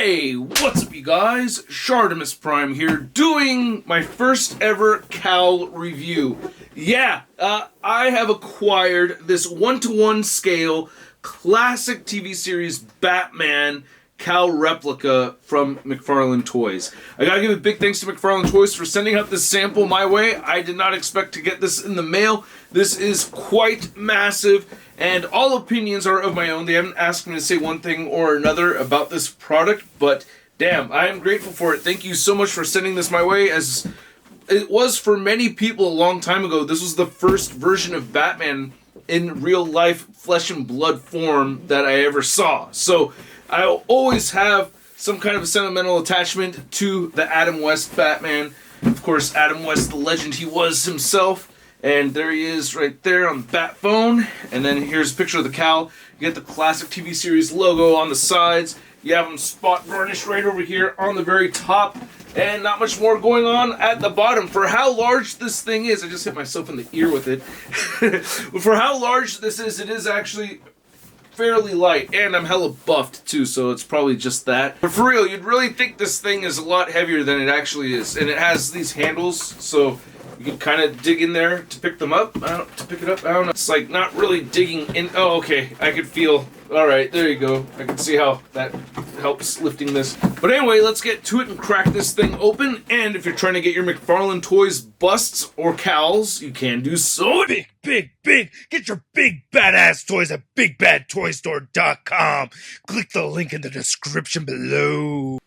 Hey, what's up you guys? ShartimusPrime here, doing my first ever Cowl review. Yeah, I have acquired this 1-to-1 scale classic TV series Batman Cowl replica from McFarlaneToys. I gotta give a big thanks to McFarlaneToys for sending out this sample my way. I did not expect to get this in the mail. This is quite massive, and all opinions are of my own. They haven't asked me to say one thing or another about this product, but damn, I am grateful for it. Thank you so much for sending this my way, as it was for many people a long time ago. This was the first version of Batman in real life, flesh and blood form that I ever saw. So I'll always have some kind of a sentimental attachment to the Adam West Batman. Of course, Adam West, the legend he was himself. And there he is right there on the bat phone. And then here's a picture of the Cowl. You get the classic TV series logo on the sides. You have them spot varnished right over here on the very top. And not much more going on at the bottom. For how large this thing is, I just hit myself in the ear with it. For how large this is, it is actually fairly light, and I'm hella buffed too, so it's probably just that. But for real, you'd really think this thing is a lot heavier than it actually is, and it has these handles, so you can kind of dig in there to pick them up. To pick it up, I don't know. It's like not really digging in. Oh, okay. I could feel. All right, there you go. I can see how that helps lifting this. But anyway, let's get to it and crack this thing open. And if you're trying to get your McFarlaneToys busts or cowls, you can do so. Big. Get your big badass toys at BigBadToyStore.com. Click the link in the description below.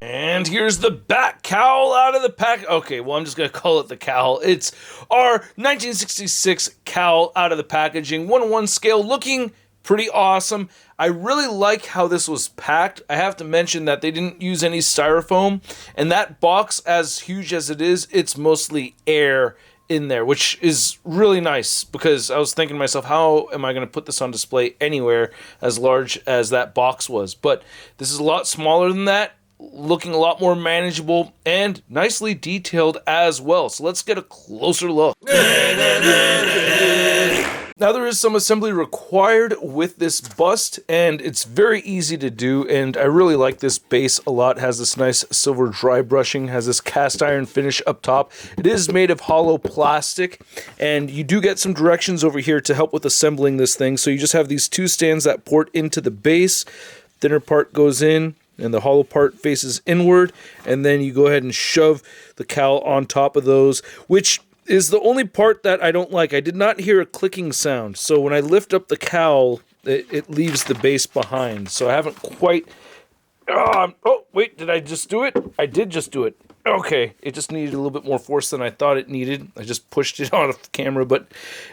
And here's the Bat Cowl out of the pack. Okay, well, I'm just going to call it the Cowl. It's our 1966 Cowl out of the packaging. 1-to-1 scale, looking pretty awesome. I really like how this was packed. I have to mention that they didn't use any styrofoam. And that box, as huge as it is, it's mostly air in there, which is really nice, because I was thinking to myself, how am I going to put this on display anywhere as large as that box was? But this is a lot smaller than that, looking a lot more manageable and nicely detailed as well. So let's get a closer look. Now, there is some assembly required with this bust, and it's very easy to do, and I really like this base a lot. It has this nice silver dry brushing, has this cast iron finish up top. It is made of hollow plastic, and you do get some directions over here to help with assembling this thing. So you just have these two stands that port into the base. Thinner part goes in, and the hollow part faces inward, and then you go ahead and shove the cowl on top of those, which is the only part that I don't like. I did not hear a clicking sound, so when I lift up the cowl, it leaves the base behind. So I haven't quite... oh, wait, did I just do it? I did just do it. Okay, it just needed a little bit more force than I thought it needed. I just pushed it on camera, but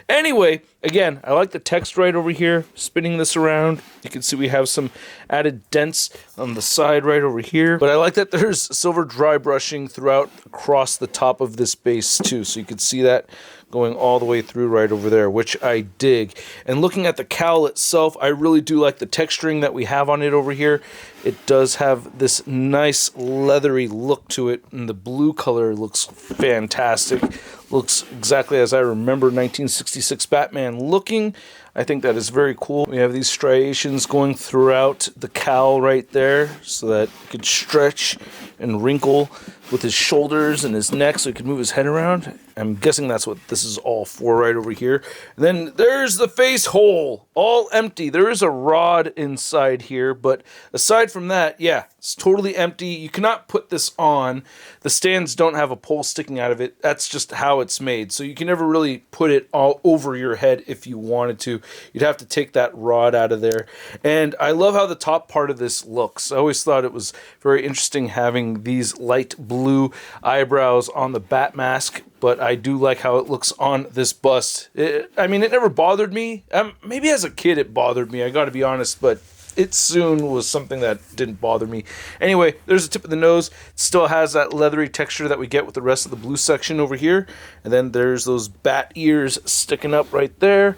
anyway, again, I like the text right over here. Spinning this around, you can see we have some added dents on the side right over here, but I like that there's silver dry brushing throughout across the top of this base too, so you can see that going all the way through right over there, which I dig. And looking at the cowl itself, I really do like the texturing that we have on it over here. It does have this nice leathery look to it, and the blue color looks fantastic. Looks exactly as I remember 1966 Batman looking. I think that is very cool. We have these striations going throughout the cowl right there, so that it could stretch and wrinkle with his shoulders and his neck so he could move his head around. I'm guessing that's what this is all for right over here. And then there's the face hole, all empty. There is a rod inside here, but aside from that, yeah, it's totally empty. You cannot put this on. The stands don't have a pole sticking out of it. That's just how it's made. So you can never really put it all over your head if you wanted to. You'd have to take that rod out of there. And I love how the top part of this looks. I always thought it was very interesting having these light blue eyebrows on the bat mask, but I do like how it looks on this bust. I mean, it never bothered me. Maybe as a kid it bothered me, I gotta be honest, but it soon was something that didn't bother me. Anyway, there's the tip of the nose. It still has that leathery texture that we get with the rest of the blue section over here. And then there's those bat ears sticking up right there.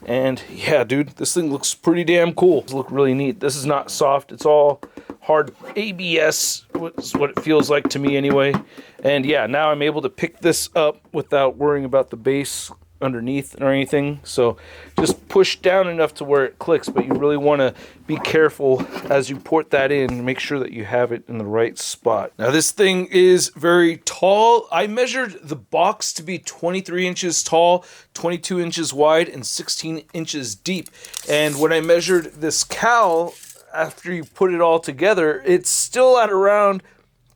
And yeah, dude, this thing looks pretty damn cool. It looks really neat. This is not soft. It's all hard ABS, is what it feels like to me anyway. And yeah, now I'm able to pick this up without worrying about the base underneath or anything. So just push down enough to where it clicks, but you really want to be careful as you port that in. Make sure that you have it in the right spot. Now this thing is very tall. I measured the box to be 23 inches tall, 22 inches wide, and 16 inches deep. And when I measured this cowl, after you put it all together, it's still at around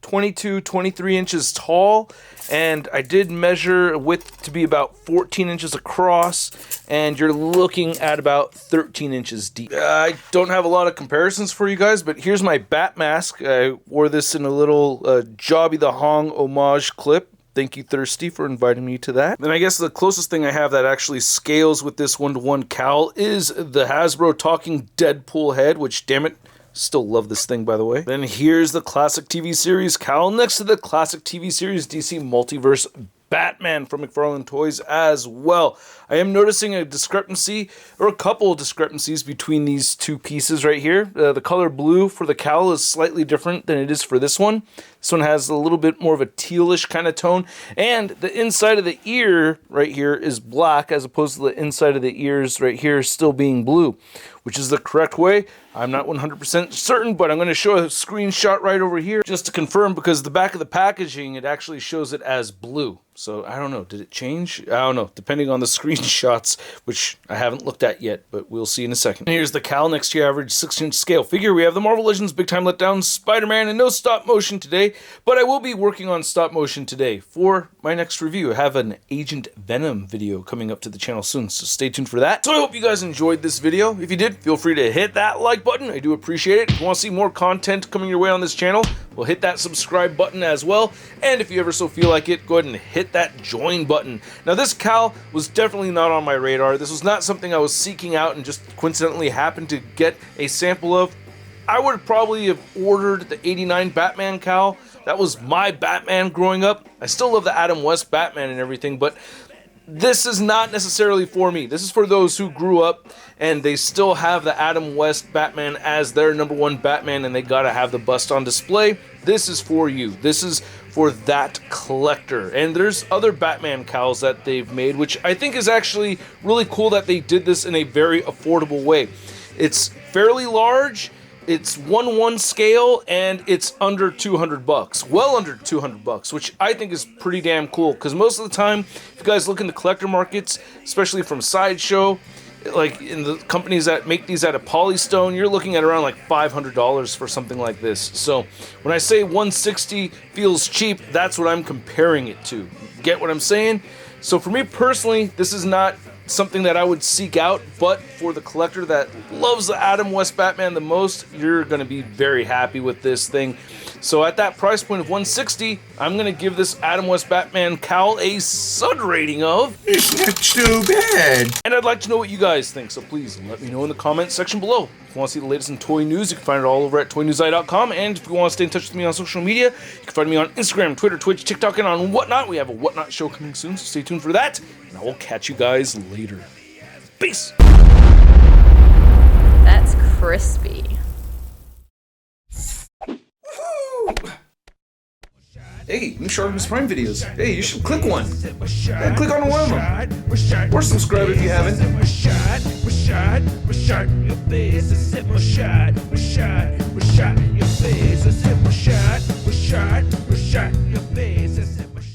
22, 23 inches tall, and I did measure width to be about 14 inches across, and you're looking at about 13 inches deep. I don't have a lot of comparisons for you guys, but here's my bat mask. I wore this in a little Jobby the Hong homage clip. Thank you, Thirsty, for inviting me to that. Then I guess the closest thing I have that actually scales with this one-to-one cowl is the Hasbro talking Deadpool head, which, damn it, still love this thing, by the way. Then here's the classic TV series cowl next to the classic TV series DC Multiverse Batman from McFarlaneToys as well. I am noticing a discrepancy, or a couple of discrepancies between these two pieces right here. The color blue for the cowl is slightly different than it is for this one. This one has a little bit more of a tealish kind of tone, and the inside of the ear right here is black as opposed to the inside of the ears right here still being blue, which is the correct way. I'm not 100% certain, but I'm going to show a screenshot right over here just to confirm, because the back of the packaging, it actually shows it as blue. So I don't know, did it change? I don't know, depending on the screenshots, which I haven't looked at yet, but we'll see in a second. And here's the cowl next to your average 6-inch scale figure. We have the Marvel Legends Big Time Letdown, Spider-Man, and no stop motion today, but I will be working on stop motion today for my next review. I have an Agent Venom video coming up to the channel soon, so stay tuned for that. So I hope you guys enjoyed this video. If you did, feel free to hit that like button. I do appreciate it. If you want to see more content coming your way on this channel, well, hit that subscribe button as well. And if you ever so feel like it, go ahead and hit that join button. Now, this cowl was definitely not on my radar. This was not something I was seeking out and just coincidentally happened to get a sample of. I would probably have ordered the '89 Batman cowl. That was my Batman growing up. I still love the Adam West Batman and everything, but this is not necessarily for me. This is for those who grew up and they still have the Adam West Batman as their #1 Batman, and they gotta have the bust on display. This is for you. This is for that collector. And there's other Batman cowls that they've made, which I think is actually really cool that they did this in a very affordable way. It's fairly large, it's 1/1 scale, and it's under $200, well under $200, which I think is pretty damn cool, because most of the time, if you guys look in the collector markets, especially from Sideshow, like in the companies that make these out of Polystone, you're looking at around like $500 for something like this. So when I say 160 feels cheap, that's what I'm comparing it to. Get what I'm saying? So for me personally, this is not something that I would seek out, but for the collector that loves the Adam West Batman the most, you're going to be very happy with this thing. So at that price point of 160, I'm going to give this Adam West Batman cowl a sud rating of... It's not too bad. And I'd like to know what you guys think, so please let me know in the comments section below. If you want to see the latest in toy news, you can find it all over at toynewseye.com. And if you want to stay in touch with me on social media, you can find me on Instagram, Twitter, Twitch, TikTok, and on Whatnot. We have a Whatnot show coming soon, so stay tuned for that. And I will catch you guys later. Peace! That's crispy. Hey, new ShartimusPrime videos. Hey, you should click one. Yeah, click on one of them. Or subscribe if you haven't. Your face.